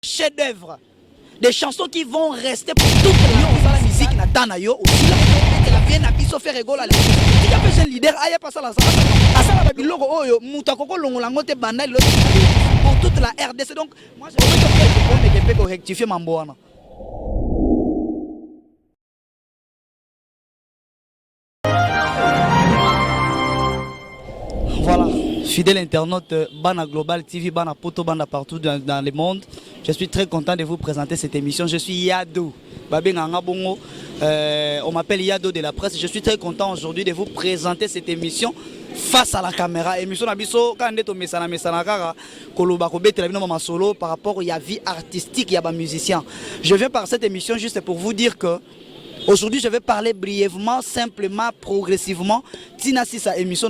chefs-d'œuvre, des chansons qui vont rester pour toute la musique na yo aussi la bien na biso faire rigolo les il y a besoin leader aya pas ça la ça biloko oyo muta koko longola ngote bandali pour toute la RDC. Donc moi je vais rectifier mambo wana. Voilà, fidèle internaute, Bana Global TV, Bana Poto, Bana partout dans le monde. Je suis très content de vous présenter cette émission. Je suis Yado. On m'appelle Yado de la presse. Je suis très content aujourd'hui de vous présenter cette émission face à la caméra. Émission Nabiso, quand on est au Messanakara, Koloba Kobete, la vie solo par rapport à la vie artistique, il y a des musiciens. Je viens par cette émission juste pour vous dire que aujourd'hui, je vais parler brièvement, simplement, progressivement. Tina Sissa émission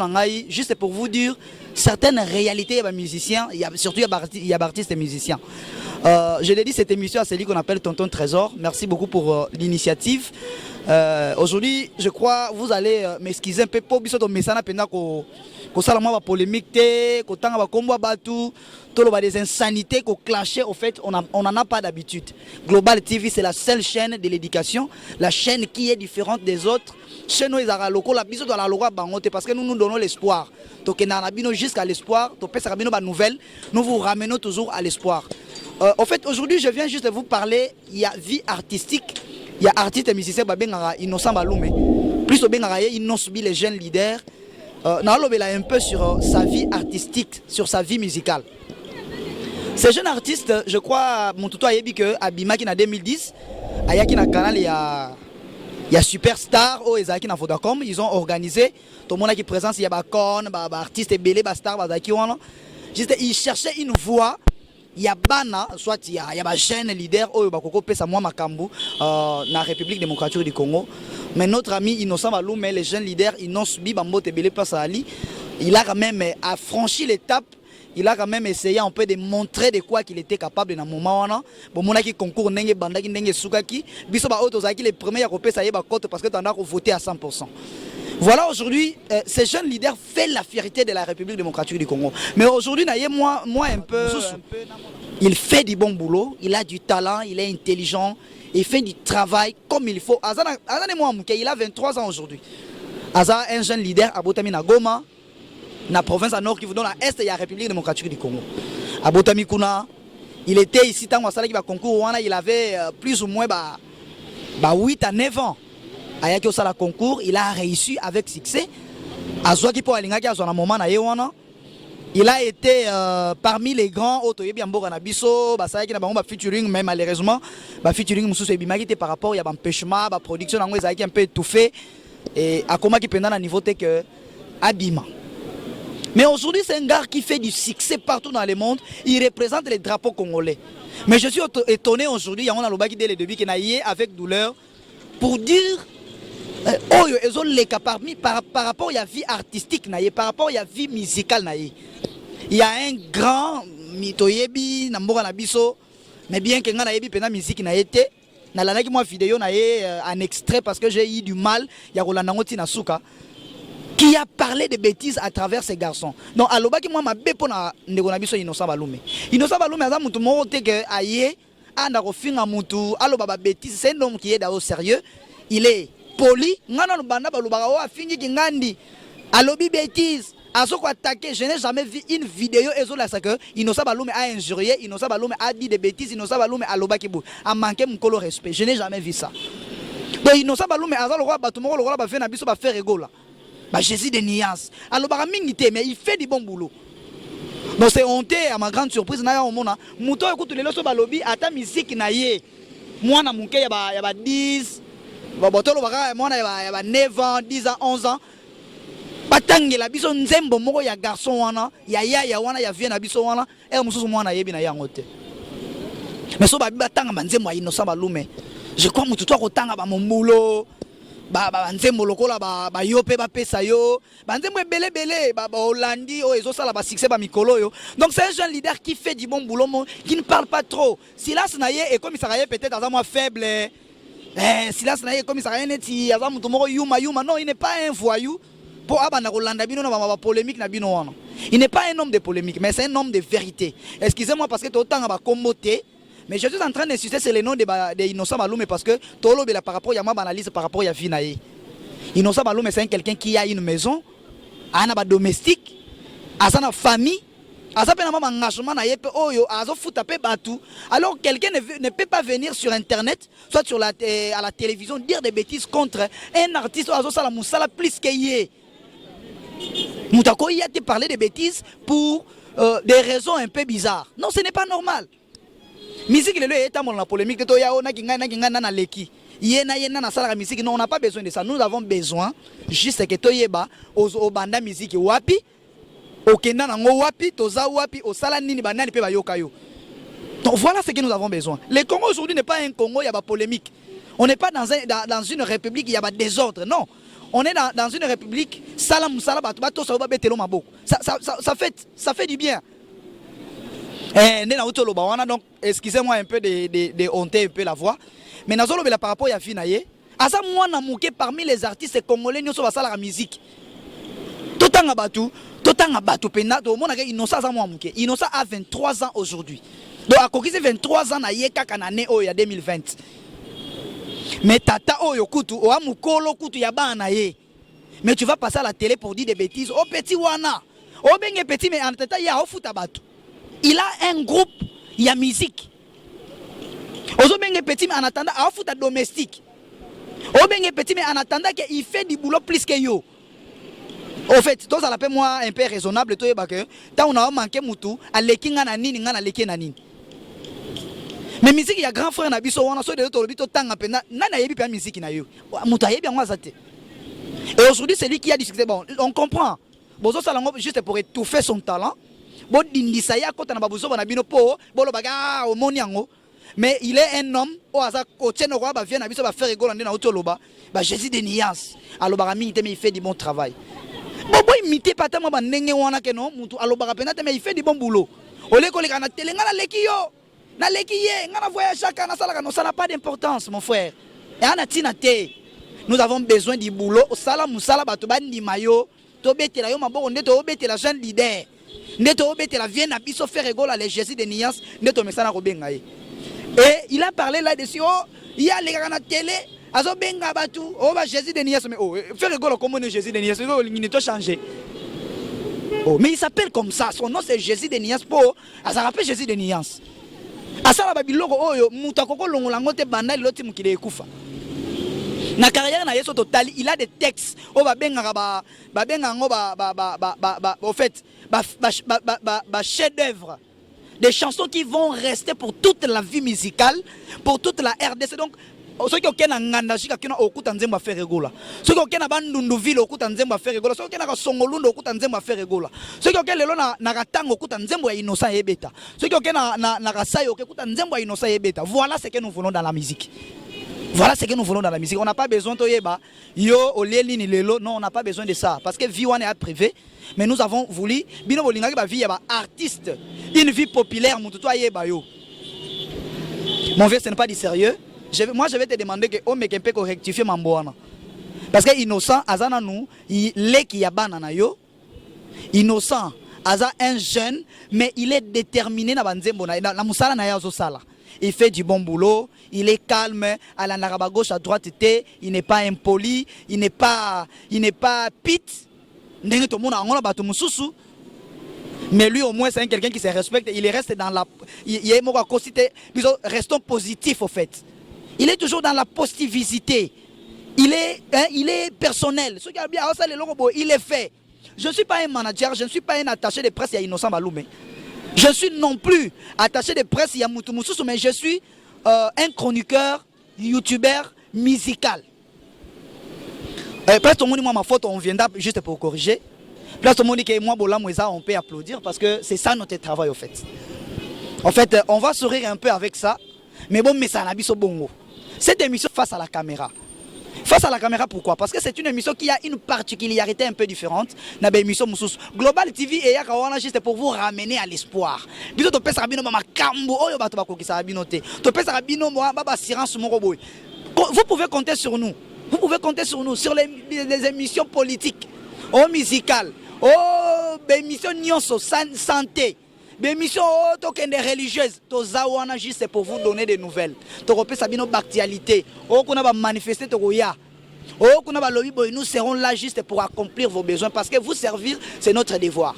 juste pour vous dire certaines réalités des musiciens, surtout il y a artistes et musiciens. Je l'ai dit, cette émission à celui qu'on appelle Tonton Trésor. Merci beaucoup pour l'initiative. Aujourd'hui, je crois vous allez m'excuser un peu pour que messana pena ko salama ba polémique té ko tanga ba kombo batu tolo ba des insanités ko clasher. Au fait, on n'en a pas d'habitude. Global TV, c'est la seule chaîne de l'éducation, la chaîne qui est différente des autres. Chez nous, ils ont loko la biso dans la loi bangote parce que nous nous donnons l'espoir. Donc on jusqu'à l'espoir, to pesa rabino ba nouvelle, nous vous ramenons toujours à l'espoir. En fait, aujourd'hui, je viens juste de vous parler, il y a vie artistique, il y a artistes et musiciens, innocent balume. Plus au bengara, innocent les jeunes leaders. Nalobela un peu sur sa vie artistique, sur sa vie musicale. Ces jeunes artistes, je crois, mon tuto a dit que Abima qui en 2010, Ayaki na canal, il y a Superstar, Ezaki na Vodacom, ils ont organisé, tout le monde qui présence, il y a Bakon, artistes et belé, Star, ils cherchaient une voix. Il y a Bana, soit il y a des jeunes leaders, la République démocratique du Congo. Mais notre ami Innocent Balou, mais les jeunes leaders, Innocent Bibambo Tebele Ali, il a quand même franchi l'étape, il a quand même essayé un peu de montrer de quoi qu'il était capable dans le moment. Bon, mon qui concours n'enge bandaki n'enge sukaki, biso ba autozaki les premiers à copier ça y est parce que tu as voté à 100%. Voilà, aujourd'hui, ces jeunes leaders font la fierté de la République démocratique du Congo. Mais aujourd'hui, moi un peu, il fait du bon boulot, il a du talent, il est intelligent, il fait du travail comme il faut. Il a 23 ans aujourd'hui. Aza un jeune leader à Botami na Goma, na province à Nord qui vous donne à Est de la République démocratique du Congo. À Botami Kuna, il était ici tant qu'il va concours, il avait plus ou moins 8 à 9 ans. Ayaki osala concours, il a réussi avec succès. Azwaki po alingaki azwana moment na yewana. Il a été parmi les grands otoyebi amboka na biso, basayaki na bango ba featuring mais malheureusement ba featuring mususu ebimaki te par rapport ya ba empêchement, ba production nango ezaki un peu étouffé et akomaki pendant na niveau te que abima. Mais aujourd'hui, c'est un gars qui fait du succès partout dans le monde, il représente les drapeaux congolais. Mais je suis étonné aujourd'hui, il y a un lobaki dès le début qui n'a eu avec douleur pour dire par rapport à la vie artistique, par rapport à la vie musicale. Il y a un grand mitoyebi, mais bien que la musique n'a été, moi vidéo un extrait parce que j'ai eu du mal, il y a Rolandangoti Nasuka qui a parlé de bêtises à travers ces garçons. Donc aloba qui moi ma bepo na ndeko biso Innocent Balume. Innocent Balume aza mutu moko te que aye anda ko finga mutu aloba ba bêtises, c'est un homme qui est d'abord sérieux, il est poli, ngana banda balubaka o afingi kingandi alobi bêtise azoko attaquer. Je n'ai jamais vu une vidéo ezola ça que Innocent Balume a injurié, Innocent Balume a dit des bêtises, Innocent Balume a lobaki bu a manqué mon colo respect. Je n'ai jamais vu ça. Donc Innocent Balume azalo roi batumoko lokola ba fait na biso ba faire rigola. Ba Jésus de nuances. Alobaka mingi te mais il fait du bon boulot. Donc c'est honteux à ma grande surprise na ya omona muto écoute lelo so balobi ata musique na ye mwana munke ya ba 10 botolo baka mwana ya ba 9 ans 10 ans 11 ans batangela biso nzembo moko ya garçon wana ya wana ya vie na biso wana e mususu mwana yebi na yango te. Mais so babi batanga manzembo ya Innocent Balume, je crois mutu to ko tanga ba mombulo ba nzembo lokola ba yope ba pesa yo ba nzembo belé ba Hollandi o ezo sala ba succès ba mikolo yo. Donc c'est un jeune leader qui fait du bon boulot, qui ne parle pas trop. Silas na ye et comme il s'arrête peut-être à moi faible. Silas na ye comme il s'arrête neti à mutu moko yuma non, il n'est pas un voyou. Pour abana Hollanda bino na ba polémique na bino wana. Il n'est pas un homme de polémique mais c'est un homme de vérité. Excusez-moi parce que tout temps ba komboté Mais je suis en train d'insister sur le nom de Innocent Baloume parce que Tolo par rapport à ma analyse par rapport à Finaï. Innocent Baloume c'est quelqu'un qui a une maison, a un domestique, a une famille. Alors quelqu'un ne peut pas venir sur internet, soit sur à la télévision, dire des bêtises contre un artiste plus qu'il Moutako y a te parlé de bêtises pour des raisons un peu bizarres. Non, ce n'est pas normal. Musique est la polémique non, on n'a pas besoin de ça. Nous avons besoin juste que toyeba au banda musique wapi okenda nango wapi toza wapi osala nini banani pe bayoka yo. Donc voilà ce que nous avons besoin. Le Congo aujourd'hui n'est pas un Congo, il y a pas polémique. On n'est pas dans une république, il y a pas désordre. Non. On est dans une république, ça fait du bien. Donc, excusez-moi un peu de honter un peu la voix. Mais par rapport à Finaye, parmi les artistes congolais, nous sommes la musique. Innocent a 23 ans aujourd'hui. Donc, à côté 23 ans, il y a 2020. Mais tata oyo kutu o amukolo kutu ya bana ye. Mais tu vas passer à la télé pour dire des bêtises. Oh petit wana. Oh benge petit mais en tata ya ofuta batu. Il a un groupe, il y a musique. Ozo benge petit mais en attendant a ofuta domestique. Oh benge petit mais en attendant qu'il fait du boulot plus que yo. Au fait, toi ça l'appelle moi un peu raisonnable toi ba que tant on a manqué mutu a lekinga na nini ngana leki na nini. Mais musique il y a grand frère na biso wana so de to lobito tanga pena nana yebi pa musique na yo mutu yebi ngwa zate. Et aujourd'hui c'est lui qui a discuté bon on comprend bozo salango juste pour étouffer son talent bo dindisa ya kota na babuzo na bino po bolo baga o moni yango. Mais il est un homme o aza ko tieno ko ba vient na biso ba faire rigolo na otoloba ba Jésus de Nias alobara minité mais il fait du bon travail. Bobo imité patama ba ndenge wana ke non mutu alobara pena mais il fait du bon boulot. Ole ko leka na telenga na leki yo. Na lekiye, na voyage chacun, ça n'a pas d'importance, mon frère. Et nous avons besoin du boulot. Sala musala batuba ndi mayo. Tobete la yo maboko ndeto obete la jeune leader. Ndeto obete la vienne à biso faire rigolo les Jésus de Nias. Ndeto mesana ko benga ye. Et il a parlé là-dessus. Oh, il y a les gars na télé. Azo benga batu. Oh ba Jésus de Nias mais oh faire rigolo comme on Jésus de Nias. Il ne doit changer. Oh, mais il s'appelle comme ça. Son nom c'est Jésus de Nias. Po, ça rappelle Jésus de Nias. Asala babiloko oyo mutakoko longolango te bandali loti mukile ekufa. Na carrière na yeso total, il a des textes o babenga babengango au fait chef d'œuvre. Des chansons qui vont rester pour toute la vie musicale, pour toute la RDC. Donc ceux qui ont nganda shika kina okuta nzemba faire regola. Ceux qui ont bandundu ville okuta nzemba faire regola. Ceux qui ont songolundo okuta nzemba faire regola. Ceux qui ont lelo na katango okuta nzemba ya innocent ebeta. Ceux qui ont na kasayo okuta nzemba ya innocent ebeta. Voilà ce que nous voulons dans la musique. Voilà ce que nous voulons dans la musique. On n'a pas besoin de yeba yo oleli ni lelo. Non, on n'a pas besoin de ça parce que vie on est privé. Mais nous avons voulu bino bolinga ba vie yeba artiste, une vie populaire mutu to yeba yo. Mon vieux, ce n'est pas du sérieux. Moi, je vais te demander que on me peut rectifier mamboana. Parce que innocent, azana nous, il est qui a banana yo. Innocent, aza un jeune, mais il est déterminé na banzembo na musala na yazo sala. Il fait du bon boulot, il est calme, à la naraba gauche à droite il n'est pas impoli, il n'est pas pit. Ndenge to mona ngona batu mususu. Mais lui au moins c'est quelqu'un qui se respecte, il reste dans la il est moko cosité, restons positifs au fait. Il est toujours dans la positivité. Il est personnel. Ce qui a bien, il est fait. Je ne suis pas un manager, je ne suis pas un attaché de presse à Innocent Baloume. Je suis non plus attaché de presse à Moutou Moussou, mais je suis un chroniqueur, youtubeur, musical. Place au monde, moi, ma faute, on viendra juste pour corriger. Place au monde, moi, on peut applaudir parce que c'est ça notre travail, au fait. En fait, on va sourire un peu avec ça, mais bon, mais ça n'a pas bongo. Cette émission face à la caméra. Face à la caméra, pourquoi? Parce que c'est une émission qui a une particularité un peu différente. Global TV est juste pour vous ramener à l'espoir. Vous pouvez compter sur nous. Vous pouvez compter sur nous, sur les émissions politiques, musicales, émissions santé. Bémission token des religieuses, tozawana juste pour vous donner des nouvelles. Torope sabino actualité. Oh qu'on a manifesté toya. Oh qu'on a lobby boy, nous serons là juste pour accomplir vos besoins parce que vous servir c'est notre devoir.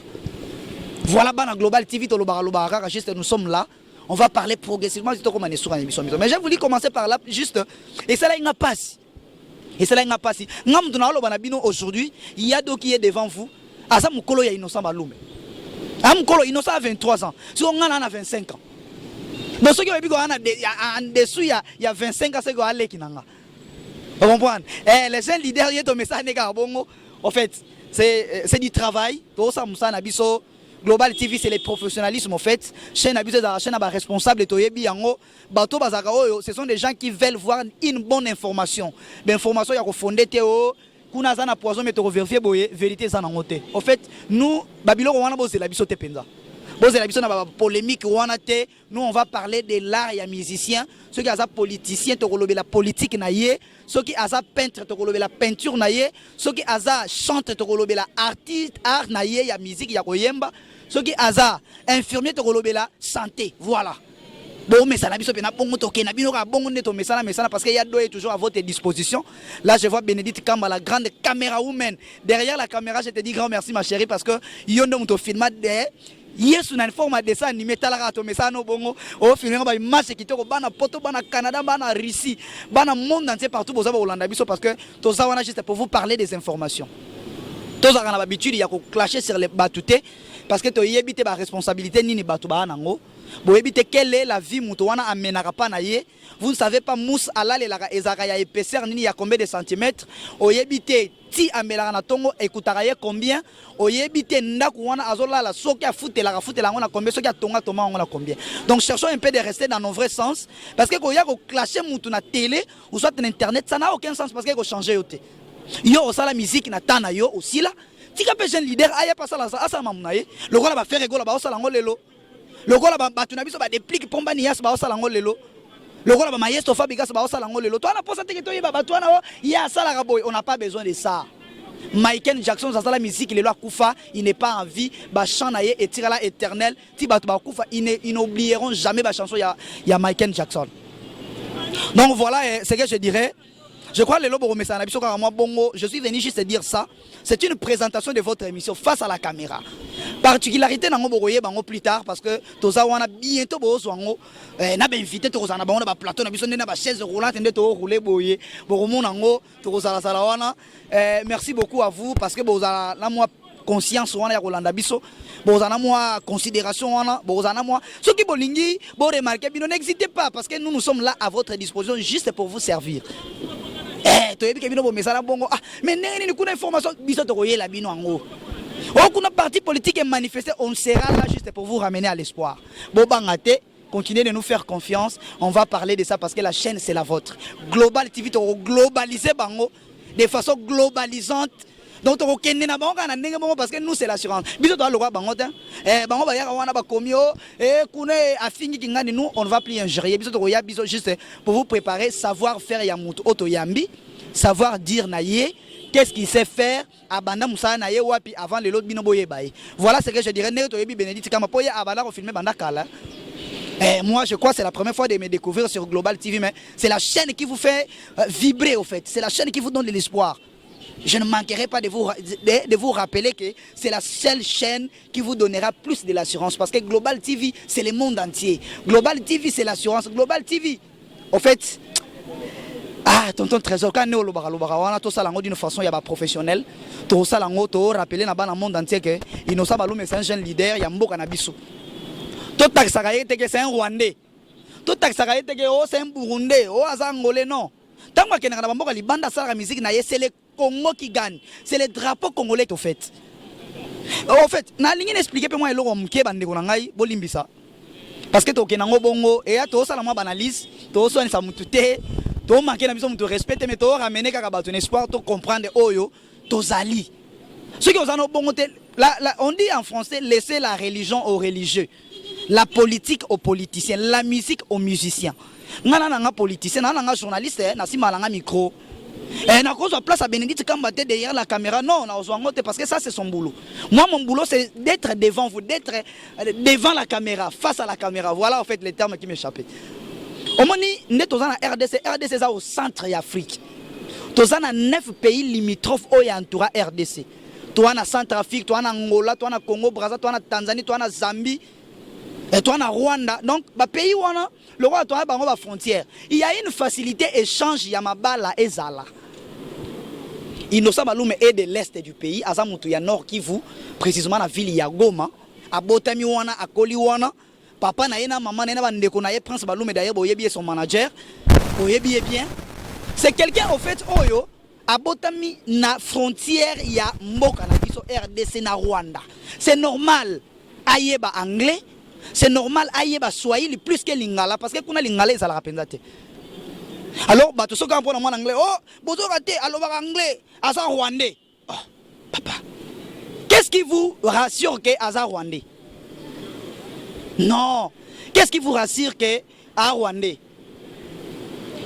Voilà bana Global TV to lobara juste nous sommes là. On va parler progressivement de comment sur une émission. Mais j'ai voulu commencer par là juste et ça là il n'a pas si. Et ça là il n'a pas si. Ngam tuna lo bana bino aujourd'hui, il y a d'autres qui est devant vous. Asa mukolo ya innocent balume. Amkolo innocent a 23 ans. Si on a 25 ans. Donc ceux qui ont dit en dessous il y a 25 ans c'est quoi aller kinanga. Vous comprenez? Les jeunes leaders ils ont message nega bongo. En fait, c'est du travail. Tout ça musa na biso Global TV c'est le professionnalisme en fait. Chaîne abiso da chaîne ba responsable to yebi yango bato bazaka oyo ce sont des gens qui veulent voir une bonne information. L'information ya ko fondé teo kuna zana poison mais to vérifier boye vérité ça na ngote. En fait, nous Babylone wana bo c'est la biso te penza. Bon, c'est la biso na polémique wana te. Nous on va parler de l'art et musicien, ceux qui ont politicien to kolobe la politique na ye, ceux qui ont peintre to kolobe la peinture na ye, ceux qui ont chante to kolobe la artiste art na ye ya musique ya koyemba, ceux qui ont infirmier to kolobe la santé. Voilà. Bon, mais ça n'a pas été bon, parce qu'il y a deux toujours à votre disposition. Là, je vois Bénédicte Kamba, la grande caméra woman. Derrière la caméra, je te dis grand merci, ma chérie, parce que il y a un film yes, on a une forme de dessin animé, talarato, mais ça, no bongo. Au final, on a une masse qui te bana poto, bana Canada, bana Russie, bana monde entier partout, vous avez Hollande, parce que tout ça, on a juste pour vous parler des informations. Tout ça, on a l'habitude, il y a clasher sur les batoutés, parce que tu as évité la responsabilité, ni batouba nango. Vous évitez quelle est la vie, moutouana amenara pas naïe. Vous ne savez pas, mousse alal et la ezaraya épaisseur, ni ya combien de centimètres. Vous évitez ti amelara na tongo ekutaraye combien. Vous évitez ndakouana azola la soki a fouté la on a combien, soki a tonga toma on a combien. Donc cherchons un peu de rester dans nos vrais sens. Parce que quand il y a clasher moutou na télé, ou soit na internet, ça n'a aucun sens parce qu'il faut changer yoté. Yo, aussi la musique na tana yo aussi là. Si tu es un leader, aya pas ça là, ça m'a mounaye. Le roi va faire rigolo, bah ça l'ango lelo. Le roi va tu n'as pas des pliques pomba nias, bah ça l'ango lelo. Le roi va maïsto fabrikas, bah ça l'ango lelo. Toi, on a pas ça que toi, bah toi, il y a ça la raboy. On n'a pas besoin de ça. Michael Jackson, ça la musique, il est là, Koufa, il n'est pas en vie, bah chanaye et tira la éternel. Si bah Koufa, ils n'oublieront jamais bah chanson, il y a Michael Jackson. Donc voilà, c'est ce que je dirais. Je crois que les lobos je suis venu juste dire ça. C'est une présentation de votre émission face à la caméra. Particularité dans le plus tard parce que tout ça on a bientôt n'a pas invité tout ça on a plateau na biso na chaise roulante to rouler boyer to ça la wana. Merci beaucoup à vous parce que vous avez la moi conscience wana ya Rolanda biso. Vous avez moi considération wana, vous avez moi ce qui bolingi, vous remarquez bien n'hésitez pas parce que nous sommes là à votre disposition juste pour vous servir. Mais n'est pas information la bino en haut. Aucune parti politique est manifesté, on sera là juste pour vous ramener à l'espoir. Bobangate, continuez de nous faire confiance. On va parler de ça parce que la chaîne c'est la vôtre. Global TV, globaliser bango de façon globalisante. Donc parce que nous c'est l'assurance. Nous on ne va plus ingérer. Juste pour vous préparer, savoir faire yamuto otoyambi, savoir dire naïe. Qu'est-ce qu'il sait faire avant le lot binoboye baye. Voilà ce que je dirais. Moi je crois que c'est la première fois de me découvrir sur Global TV, mais c'est la chaîne qui vous fait vibrer au fait. C'est la chaîne qui vous donne de l'espoir. Je ne manquerai pas de vous rappeler que c'est la seule chaîne qui vous donnera plus de l'assurance. Parce que Global TV, c'est le monde entier. Global TV, c'est l'assurance. Global TV, au fait, tonton Trésor, quand nous avons tout ça d'une façon professionnelle, tout ça, rappeler dans le monde entier que Innocent Baloum est un jeune leader, il y a Mboka Nabiso. Tout c'est un Rwandais. Tout c'est un Burundais, c'est un Angolais, non. Tant que les bandes de musique, c'est le Congo qui gagne. C'est le drapeau congolais au fait. En fait, je vais expliquer pour moi ce parce que tu as bongo et tu as une analyse, tu as tu manques de respect, mais tu as ramené un espoir, tu comprends oyo, tu ali. Ceux qui ont bongo, on dit en français, laissez la religion aux religieux, la politique aux politiciens, la musique aux musiciens. Nga politicien, nga journaliste, na si malanga micro. Et na cause de place à Bénédicte Kambate derrière la caméra, non, parce que ça c'est son boulot. Moi mon boulot c'est d'être devant vous, d'être devant la caméra, face à la caméra. Voilà en fait les termes qui m'échappaient. Au moment où nous sommes en RDC, RDC est au centre de l'Afrique. Nous sommes dans 9 pays limitrophes qui entourent RDC. Nous sommes en Centrafrique, nous sommes en Angola, nous sommes en Congo, Brazza, nous sommes en Tanzanie, nous sommes en Zambie, nous sommes en Rwanda. Donc, les pays où le roi a la frontière. Il y a une facilité d'échange, il y a Mabala et Zala. Innocent Baloum est de l'est du pays, à Zamoutou, nord Kivu, précisément dans la ville de Goma, à Botami wana, à Koli wana. Papa na yena maman na yena ndeko na ye Prince Baloum d'ailleurs boyebi son manager, boyebi bien. C'est quelqu'un au fait oyo à Botami na frontière ya mboka na biso RDC na Rwanda. C'est normal ayeba anglais, c'est normal ayeba swahili plus que lingala parce que kuna lingala ezala rapenzate. Alors, bah, tout ce qu'on prend en anglais, oh, bonjour raté, alors anglais, Asa Rwandais. Oh, papa, qu'est-ce qui vous rassure que Asa Rwandais? Non, qu'est-ce qui vous rassure que Asa Rwandais?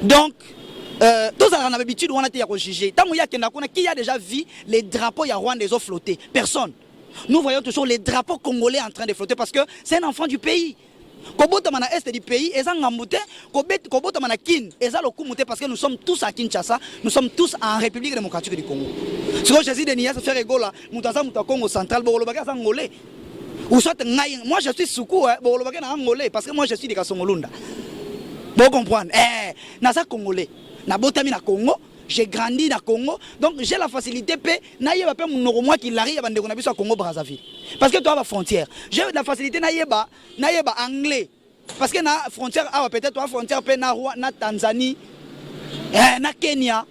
Donc, tous on a l'habitude, on a été jugé. Tant qu'il y a déjà vu les drapeaux Rwandais flotter, personne. Nous voyons toujours les drapeaux congolais en train de flotter parce que c'est un enfant du pays. Kobotama est du pays, et ça ngambute, Kobotama na kin, et ça le kumute parce que nous sommes tous à Kinshasa, nous sommes tous en République démocratique du Congo. Si Jésus de Nias fait rigola, Moutaza Mouta Congo central, Borolobaka Angolais. Ou soit moi je suis Soukou, Borolobaka Angolais, parce que moi je suis de Kasongolunda. Vous comprenez? Nasa Congolais, na botami na Congo. J'ai grandi dans le Congo, donc j'ai la facilité pe naïeba pe mon moi qui l'arrive à Ndeko Nabiso à Congo Brazzaville. Parce que toi la frontière, j'ai la facilité naïeba anglais. Parce que na frontière peut-être toi frontière pe na Tanzanie, na Kenya.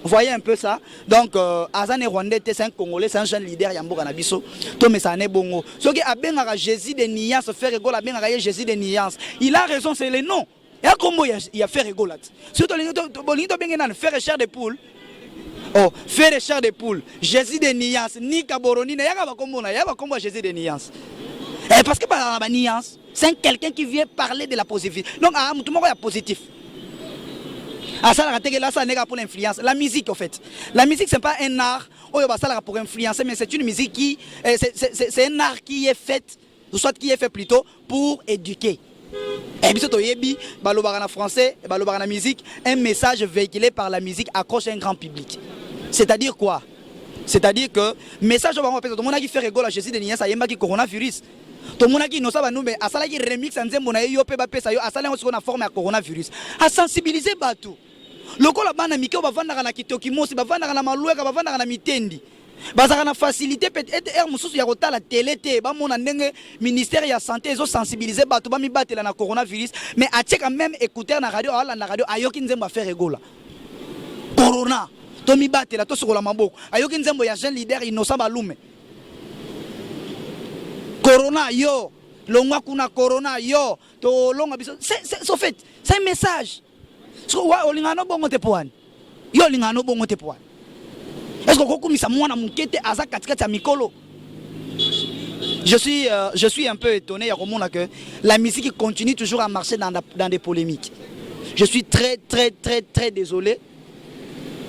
Vous voyez un peu ça. Donc Azane Rwandais c'est un Congolais, c'est un jeune leader Yamboka Nabiso. Toi mais ça n'est bongo. Ce qui a bien Jésus de Nias faire rigolo a bien Jésus de Nias. Il a raison, c'est le nom. Et comment il a fait rigoler? Surtout les faire chair de poule. Oh, faire chair de poule. Jésus de Nias, ni Kaboroni, il y a comme Jésus de Nias. Parce que par la Nias, c'est quelqu'un qui vient parler de la positivité. Donc, tout le monde est positif. Ça pour l'influence. La musique, en fait. La musique, ce n'est pas un art pour influencer, mais c'est une musique qui. C'est un art qui est fait, ou soit qui est fait plutôt pour éduquer. Et puis, en français, en musique, un message véhiculé par la musique accroche un grand public. C'est-à-dire quoi? C'est-à-dire que message tout le monde qui fait rigoler à Jésus de Nias, ça y est, coronavirus. Tout le monde qui nous savent, mais à ça qui remix en disant que yo pe ba pesa yo, à ça on a forme à coronavirus. À sensibiliser batou. Loko la bana mike ba vanda na kitoki mosi, ba vanda na malueka, ba vanda na mitendi. Bazaka na facilité peut-être mususu ya kota la télé té ba mona ndenge ministère ya santé ezo sensibiliser bato ba mi batela na coronavirus mais atie quand même écouter na radio ayoki nzembo faire rigola corona to mi batela to sokola maboko ayoki nzembo ya jeune leader Innocent Baloum corona yo longwa kuna corona yo to longa biso c'est en fait c'est un message so wa olingano bongo te poane yo olingano bongo te poane. Est-ce que je suis un peu étonné que la musique continue toujours à marcher dans des polémiques. Je suis très désolé.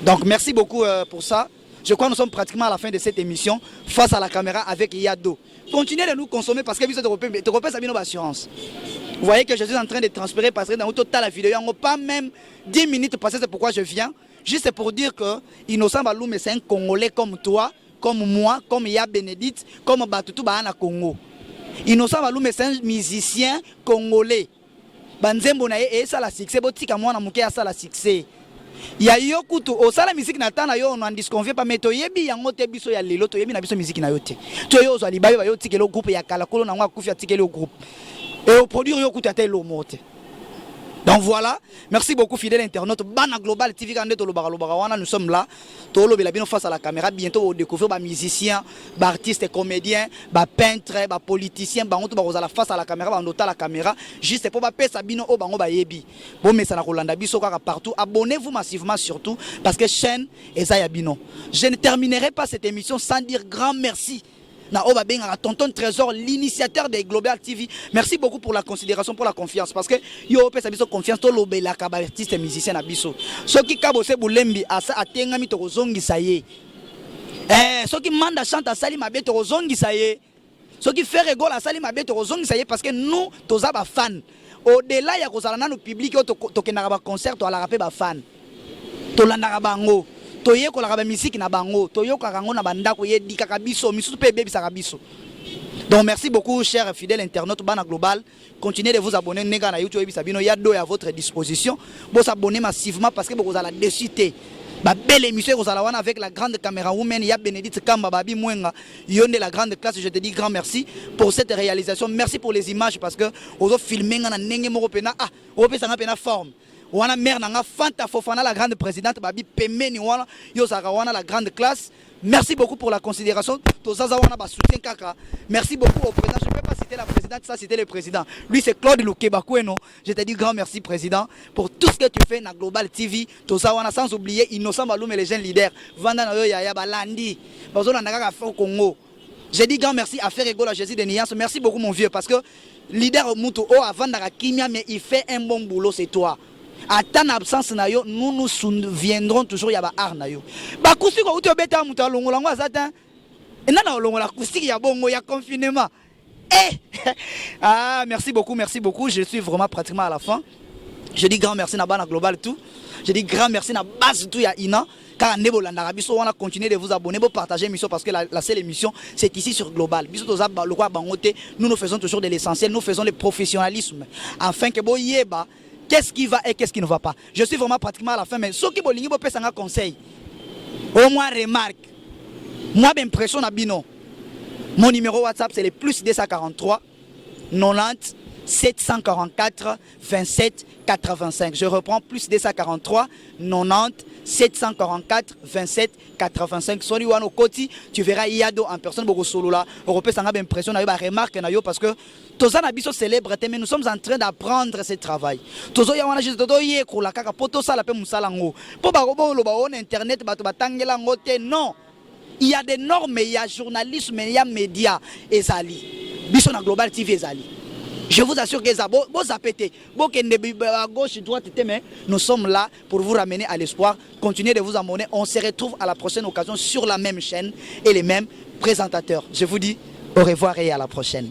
Donc merci beaucoup pour ça. Je crois que nous sommes pratiquement à la fin de cette émission face à la caméra avec Yado. Continuez de nous consommer parce que vous êtes européens, ça vient d'assurance. Vous voyez que je suis en train de transpirer parce que dans le total la vidéo, il n'y a pas même 10 minutes passées, c'est pourquoi je viens. Juste pour dire que Innocent Baloum c'est un Congolais comme toi, comme moi, comme Ya Bénédicte, comme Batutu Bahana Congo. Innocent Baloum c'est un musicien congolais. Banzembo na ye ça la succès, botika mwana muke ça la succès. Ya yo kutu o sala musique na tana yo on en disconvient pas mais to yebi yango te biso ya lelo to yebi na biso musique na yo te. To yo zo libayo ba yo tikelo groupe ya kala kolo na ngwa kufi tikelo groupe. Et au produire yo kutu ate lo mote. Donc voilà, merci beaucoup fidèles internautes. Bana Global TV nous sommes là. Face à la caméra, bientôt on découvrir des musiciens, des artistes, comédiens, des peintres, des politiciens, face à la caméra, la caméra, juste pour faire Sabino au bango bayebi. Bon mais ça na Rolanda biso partout. Abonnez-vous massivement surtout parce que chaîne et ça yabino. Je ne terminerai pas cette émission sans dire grand merci. na oba benga tonton Trésor, l'initiateur de Global TV. Merci beaucoup pour la considération, pour la confiance, parce que yo pesa biso confiance to lobela ka ba artiste musicien na biso. Soki kabo se bulembi asa atengami to kozongisa ye. Soki manda chante asali mabe to kozongisa ye. Soki fait rigole asali mabe to kozongisa ye, parce que nous toza ba fan. Au-delà ya kozala na no public to kenaka ba concert to ala rapé ba fan. To landaka bango. Toye ko la musique na bango, toyo ka rango na bandako ye di kaka biso, misusu pe bebi saka biso. Donc merci beaucoup chers fidèles internautes Bana Global, continuez de vous abonner nega na YouTube Sabino, il y a deux à votre disposition. Vous abonnez massivement parce que vous allez déciter. Ba belle émission vous allez voir avec la grande caméra woman, il y a Bénédicte Kamba Babi Mwenga, Yonde la grande classe, je te dis grand merci pour cette réalisation. Merci pour les images parce que vous avez filmé na nenge moko pena vous avez ça pena forme. Wana mère nanga Fanta Fofana la grande présidente Babi Pemeni wana yo saka wana la grande classe. Merci beaucoup pour la considération. Tozaza wana ba soutien kaka. Merci beaucoup au président. Je ne peux pas citer la présidente, ça c'était le président. Lui c'est Claude Lukebakweno. Je te dis grand merci président pour tout ce que tu fais na Global TV. Tozaza wana sans oublier Innocent Baloum et les jeunes leaders. Vanda na yo yaya balandi. Bazona nanga ka au Congo. Je dis grand merci à Faire Ego la Jésus de Niance. Merci beaucoup mon vieux parce que leader Muto o avant na Kimia mais il fait un bon boulot, c'est toi. À ton absence, nous nous souviendrons toujours il y a ba art na yo. Ba kusi ko uto beta muta longola ngo azata. Et nana longola kusi ya bongo ya confinement. Merci beaucoup, je suis vraiment pratiquement à la fin. Je dis grand merci na Bana Global tout. Je dis grand merci na base tout ya Ina. Car en Arabie, on a continué de vous abonner, de partager l'émission parce que la seule émission, c'est ici sur Global. Nous nous faisons toujours de l'essentiel, nous faisons le professionnalisme. Afin que vous yeba, qu'est-ce qui va et qu'est-ce qui ne va pas. Je suis vraiment pratiquement à la fin, mais ce qui est un conseil, au moins remarque, moi d'impression à Bino, mon numéro WhatsApp c'est le plus 243 90 744 27 85. Je reprends plus 243 90 744 27 85. Soni wano koti, tu verras Yado en personne beaucoup solo là. Européen ça a l'impression d'avoir remarque na yo parce que tous en abisso célèbre mais nous sommes en train d'apprendre ce travail. Tous ya wana juste todo ye ko la kaka poto sala pe musala ngo. Po ba robo lo ba on internet ba to batangela ngote non. Il y a des normes, il y a journalisme, il y a médias ezali. Biso na Global TV ezali. Je vous assure que ça à gauche, droite, mais nous sommes là pour vous ramener à l'espoir. Continuez de vous abonner. On se retrouve à la prochaine occasion sur la même chaîne et les mêmes présentateurs. Je vous dis au revoir et à la prochaine.